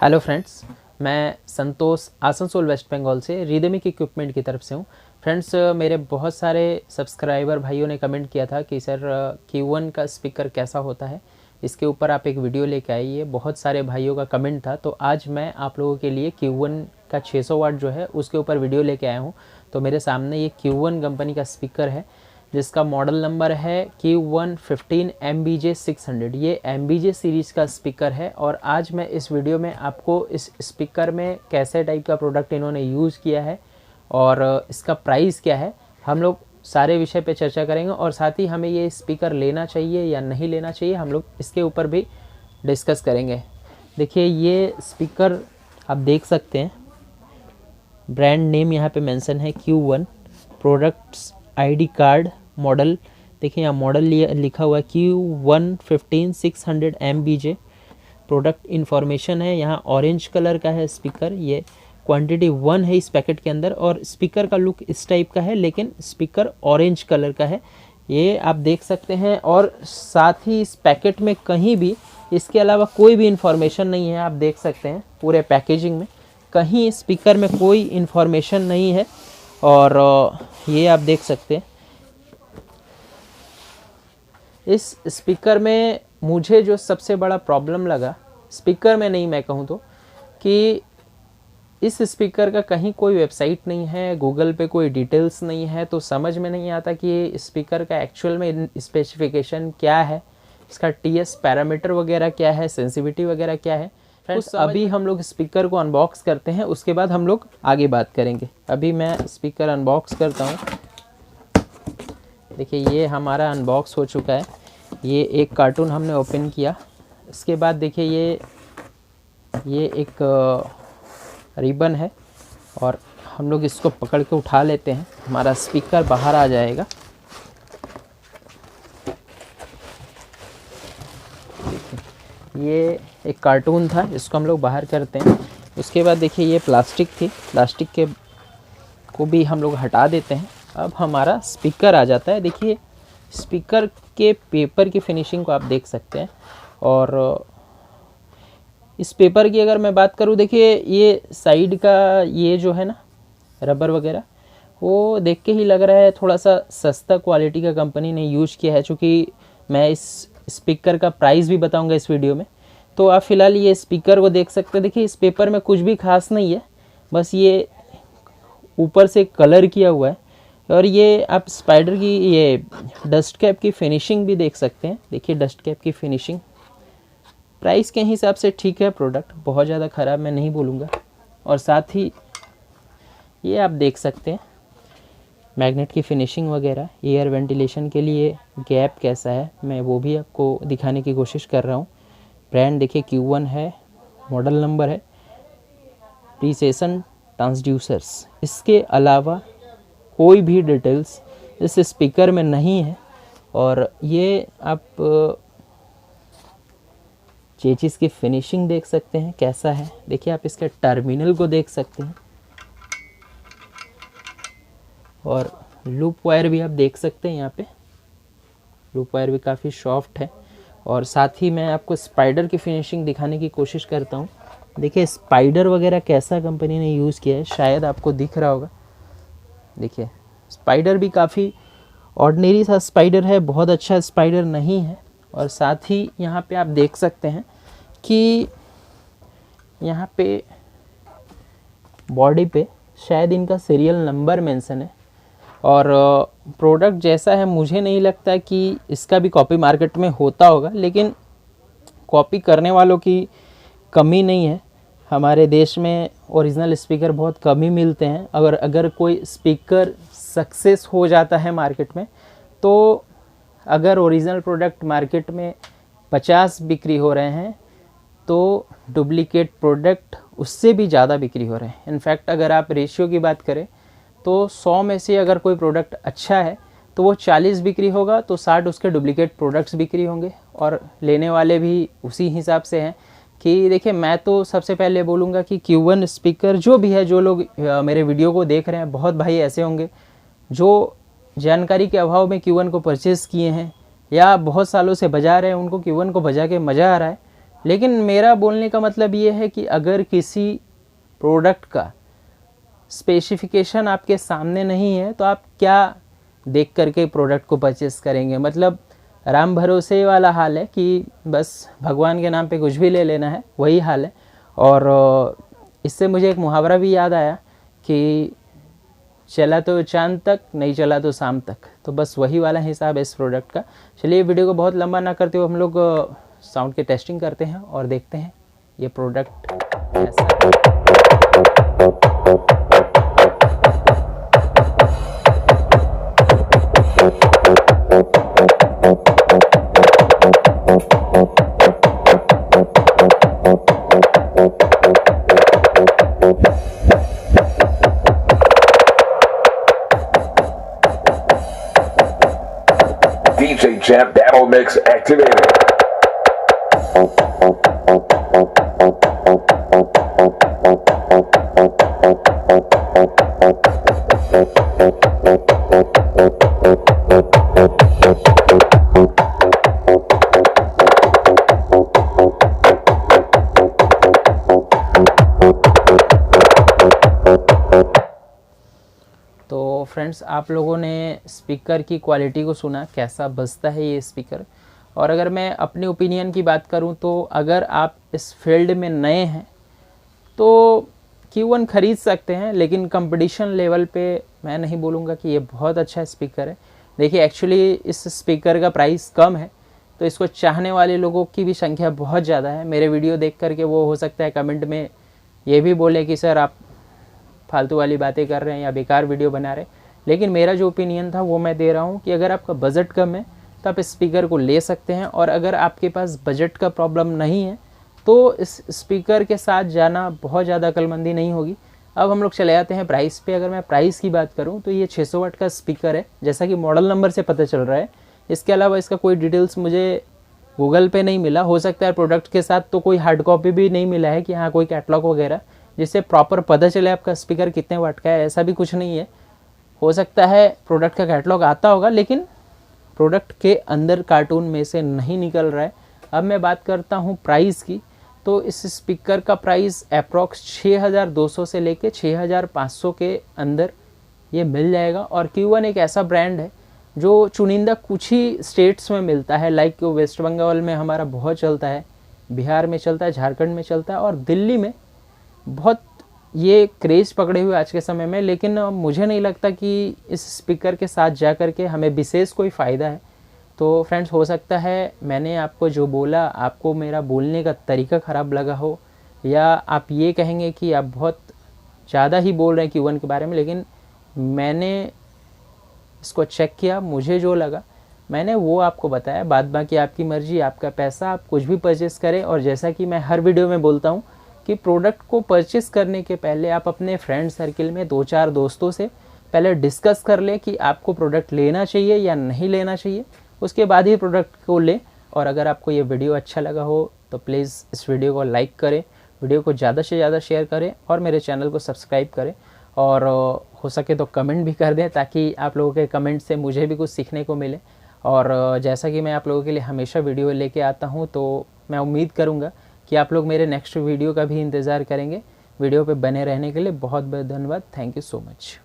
Hello friends, मैं संतोष Asansol waste Bengal से rhythmic equipment की तरफ से हूँ। फ्रेंड्स, मेरे बहुत सारे सब्सक्राइबर भाइयों ने कमेंट किया था कि सर Q1 का स्पीकर कैसा होता है, इसके ऊपर आप एक वीडियो लेके आइए। बहुत सारे भाइयों का कमेंट था, तो आज मैं आप लोगों के लिए Q1 का 600 वाट जो है उसके ऊपर वीडियो लेके आया हूँ। तो मेरे सामने ये Q1 कंपनी का स्पीकर है जिसका मॉडल नंबर है Q115 MBJ600। ये MBJ सीरीज़ का स्पीकर है और आज मैं इस वीडियो में आपको इस स्पीकर में कैसे टाइप का प्रोडक्ट इन्होंने यूज़ किया है और इसका प्राइस क्या है, हम लोग सारे विषय पे चर्चा करेंगे। और साथ ही हमें ये स्पीकर लेना चाहिए या नहीं लेना चाहिए, हम लोग इसके ऊपर भी डिस्कस करेंगे। देखिए, ये स्पीकर आप देख सकते हैं, ब्रांड नेम यहाँ पे मेंशन है Q1, products ID card, model देखिए यहाँ मॉडल लिखा हुआ है Q115 600 MBJ। प्रोडक्ट इन्फॉर्मेशन है, यहाँ ऑरेंज कलर का है स्पीकर, ये क्वांटिटी 1 है इस पैकेट के अंदर। और स्पीकर का लुक इस टाइप का है, लेकिन स्पीकर ऑरेंज कलर का है, ये आप देख सकते हैं। और साथ ही इस पैकेट में कहीं भी इसके अलावा कोई भी इन्फॉर्मेशन नहीं है। आप देख सकते हैं पूरे पैकेजिंग में कहीं स्पीकर में कोई इन्फॉर्मेशन नहीं है। और ये आप देख सकते हैं इस स्पीकर में मुझे जो सबसे बड़ा प्रॉब्लम लगा, स्पीकर में नहीं मैं कहूँ तो, कि इस स्पीकर का कहीं कोई वेबसाइट नहीं है, गूगल पे कोई डिटेल्स नहीं है, तो समझ में नहीं आता कि ये स्पीकर का एक्चुअल में स्पेसिफिकेशन क्या है, इसका TS पैरामीटर वगैरह क्या है, सेंसिटिविटी वगैरह क्या है। फ्रेंड्स, अभी हम लोग स्पीकर को अनबॉक्स करते हैं, उसके बाद हम लोग आगे बात करेंगे। अभी मैं स्पीकर अनबॉक्स करता हूँ। देखिए, ये हमारा अनबॉक्स हो चुका है। ये एक कार्टून हमने ओपन किया, इसके बाद देखिए ये एक रिबन है और हम लोग इसको पकड़ के उठा लेते हैं, हमारा स्पीकर बाहर आ जाएगा। ये एक कार्टून था, इसको हम लोग बाहर करते हैं। उसके बाद देखिए ये प्लास्टिक थी, प्लास्टिक के को भी हम लोग हटा देते हैं। अब हमारा स्पीकर आ जाता है। देखिए, स्पीकर के पेपर की फिनिशिंग को आप देख सकते हैं। और इस पेपर की अगर मैं बात करूं, देखिए ये साइड का ये जो है ना रबर वगैरह, वो देख के ही लग रहा है थोड़ा सा सस्ता क्वालिटी का कंपनी ने यूज किया है। चूँकि मैं इस स्पीकर का प्राइस भी बताऊंगा इस वीडियो में, तो आप फिलहाल ये स्पीकर को देख सकते हैं। देखिए, इस पेपर में कुछ भी खास नहीं है, बस ये ऊपर से कलर किया हुआ है। और ये आप स्पाइडर की ये डस्ट कैप की फिनिशिंग भी देख सकते हैं। देखिए, डस्ट कैप की फिनिशिंग प्राइस के हिसाब से ठीक है, प्रोडक्ट बहुत ज़्यादा ख़राब मैं नहीं बोलूँगा। और साथ ही ये आप देख सकते हैं मैग्नेट की फिनिशिंग वगैरह, एयर वेंटिलेशन के लिए गैप कैसा है, मैं वो भी आपको दिखाने की कोशिश कर रहा हूँ। ब्रांड देखिए Q1 है, मॉडल नंबर है, प्रीसेशन ट्रांसड्यूसर्स। इसके अलावा कोई भी डिटेल्स इस स्पीकर में नहीं है। और ये आप चेचिस की फिनिशिंग देख सकते हैं कैसा है। देखिए, आप इसके टर्मिनल को देख सकते हैं और लूप वायर भी आप देख सकते हैं। यहाँ पे लूप वायर भी काफ़ी सॉफ्ट है। और साथ ही मैं आपको स्पाइडर की फिनिशिंग दिखाने की कोशिश करता हूँ। देखिए, स्पाइडर वगैरह कैसा कंपनी ने यूज़ किया है, शायद आपको दिख रहा होगा। देखिए, स्पाइडर भी काफ़ी ऑर्डिनरी सा स्पाइडर है, बहुत अच्छा स्पाइडर नहीं है। और साथ ही यहाँ पे आप देख सकते हैं कि यहाँ पे बॉडी पे शायद इनका सीरियल नंबर मेंशन है। और प्रोडक्ट जैसा है, मुझे नहीं लगता कि इसका भी कॉपी मार्केट में होता होगा, लेकिन कॉपी करने वालों की कमी नहीं है। हमारे देश में ओरिजिनल स्पीकर बहुत कम ही मिलते हैं। अगर कोई स्पीकर सक्सेस हो जाता है मार्केट में, तो अगर ओरिजिनल प्रोडक्ट मार्केट में 50 बिक्री हो रहे हैं, तो डुप्लीकेट प्रोडक्ट उससे भी ज़्यादा बिक्री हो रहे हैं। इनफैक्ट अगर आप रेशियो की बात करें, तो 100 में से अगर कोई प्रोडक्ट अच्छा है तो वो 40 बिक्री होगा, तो 60 उसके डुप्लीकेट प्रोडक्ट्स बिक्री होंगे। और लेने वाले भी उसी हिसाब से हैं। कि देखिए, मैं तो सबसे पहले बोलूँगा कि Q1 स्पीकर जो भी है, जो लोग मेरे वीडियो को देख रहे हैं, बहुत भाई ऐसे होंगे जो जानकारी के अभाव में Q1 को परचेज़ किए हैं या बहुत सालों से बजा रहे हैं, उनको Q1 को बजा के मज़ा आ रहा है, लेकिन मेरा बोलने का मतलब ये है कि अगर किसी प्रोडक्ट का स्पेसिफिकेशन आपके सामने नहीं है तो आप क्या देख करके प्रोडक्ट को परचेस करेंगे। मतलब राम भरोसे वाला हाल है कि बस भगवान के नाम पे कुछ भी ले लेना है, वही हाल है। और इससे मुझे एक मुहावरा भी याद आया कि चला तो चांद तक, नहीं चला तो शाम तक। तो बस वही वाला हिसाब है इस प्रोडक्ट का। चलिए वीडियो को बहुत लंबा ना करते हुए हम लोग साउंड की टेस्टिंग करते हैं और देखते हैं ये प्रोडक्ट कैसा है। DJ Champ Battle Mix activated. तो फ्रेंड्स, आप लोगों ने स्पीकर की क्वालिटी को सुना, कैसा बजता है ये स्पीकर। और अगर मैं अपनी ओपिनियन की बात करूं तो अगर आप इस फील्ड में नए हैं तो Q1 ख़रीद सकते हैं, लेकिन कंपटीशन लेवल पे मैं नहीं बोलूँगा कि ये बहुत अच्छा स्पीकर है। देखिए, एक्चुअली इस स्पीकर का प्राइस कम है तो इसको चाहने वाले लोगों की भी संख्या बहुत ज़्यादा है। मेरे वीडियो देख करके वो हो सकता है कमेंट में ये भी बोले कि सर आप फालतू वाली बातें कर रहे हैं या बेकार वीडियो बना रहे हैं। लेकिन मेरा जो ओपिनियन था वो मैं दे रहा हूँ कि अगर आपका बजट कम है तो आप स्पीकर को ले सकते हैं, और अगर आपके पास बजट का प्रॉब्लम नहीं है तो इस स्पीकर के साथ जाना बहुत ज़्यादा अक्लमंदी नहीं होगी। अब हम लोग चले जाते हैं प्राइस पे। अगर मैं प्राइस की बात करूँ तो ये 600 वाट का स्पीकर है, जैसा कि मॉडल नंबर से पता चल रहा है। इसके अलावा इसका कोई डिटेल्स मुझे गूगल पे नहीं मिला। हो सकता है प्रोडक्ट के साथ तो कोई हार्ड कॉपी भी नहीं मिला है कि हाँ कोई कैटलॉग वगैरह, जिससे प्रॉपर पता चले आपका स्पीकर कितने वाट का है। ऐसा भी कुछ नहीं है। हो सकता है प्रोडक्ट का कैटलॉग आता होगा लेकिन प्रोडक्ट के अंदर कार्टून में से नहीं निकल रहा है। अब मैं बात करता हूँ प्राइस की, तो इस स्पीकर का प्राइस अप्रॉक्स 6200 से लेके 6500 के अंदर ये मिल जाएगा। और Q1 एक ऐसा ब्रांड है जो चुनिंदा कुछ ही स्टेट्स में मिलता है। लाइक वेस्ट बंगाल में हमारा बहुत चलता है, बिहार में चलता है, झारखंड में चलता है और दिल्ली में बहुत ये क्रेज़ पकड़े हुए आज के समय में। लेकिन मुझे नहीं लगता कि इस स्पीकर के साथ जा कर के हमें विशेष कोई फ़ायदा है। तो फ्रेंड्स, हो सकता है मैंने आपको जो बोला आपको मेरा बोलने का तरीका ख़राब लगा हो, या आप ये कहेंगे कि आप बहुत ज़्यादा ही बोल रहे हैं Q1 के बारे में। लेकिन मैंने इसको चेक किया, मुझे जो लगा मैंने वो आपको बताया। बाद बाकी आपकी मर्ज़ी, आपका पैसा, आप कुछ भी परचेस करें। और जैसा कि मैं हर वीडियो में बोलता हूँ कि प्रोडक्ट को परचेस करने के पहले आप अपने फ्रेंड सर्किल में 2-4 दोस्तों से पहले डिस्कस कर लें कि आपको प्रोडक्ट लेना चाहिए या नहीं लेना चाहिए। उसके बाद ही प्रोडक्ट को लें। और अगर आपको ये वीडियो अच्छा लगा हो तो प्लीज़ इस वीडियो को लाइक करें, वीडियो को ज़्यादा से ज़्यादा शेयर करें और मेरे चैनल को सब्सक्राइब करें। और हो सके तो कमेंट भी कर दें ताकि आप लोगों के कमेंट से मुझे भी कुछ सीखने को मिले। और जैसा कि मैं आप लोगों के लिए हमेशा वीडियो लेके आता हूँ, तो मैं उम्मीद करूँगा कि आप लोग मेरे नेक्स्ट वीडियो का भी इंतज़ार करेंगे। वीडियो पे बने रहने के लिए बहुत बहुत धन्यवाद। Thank you so much.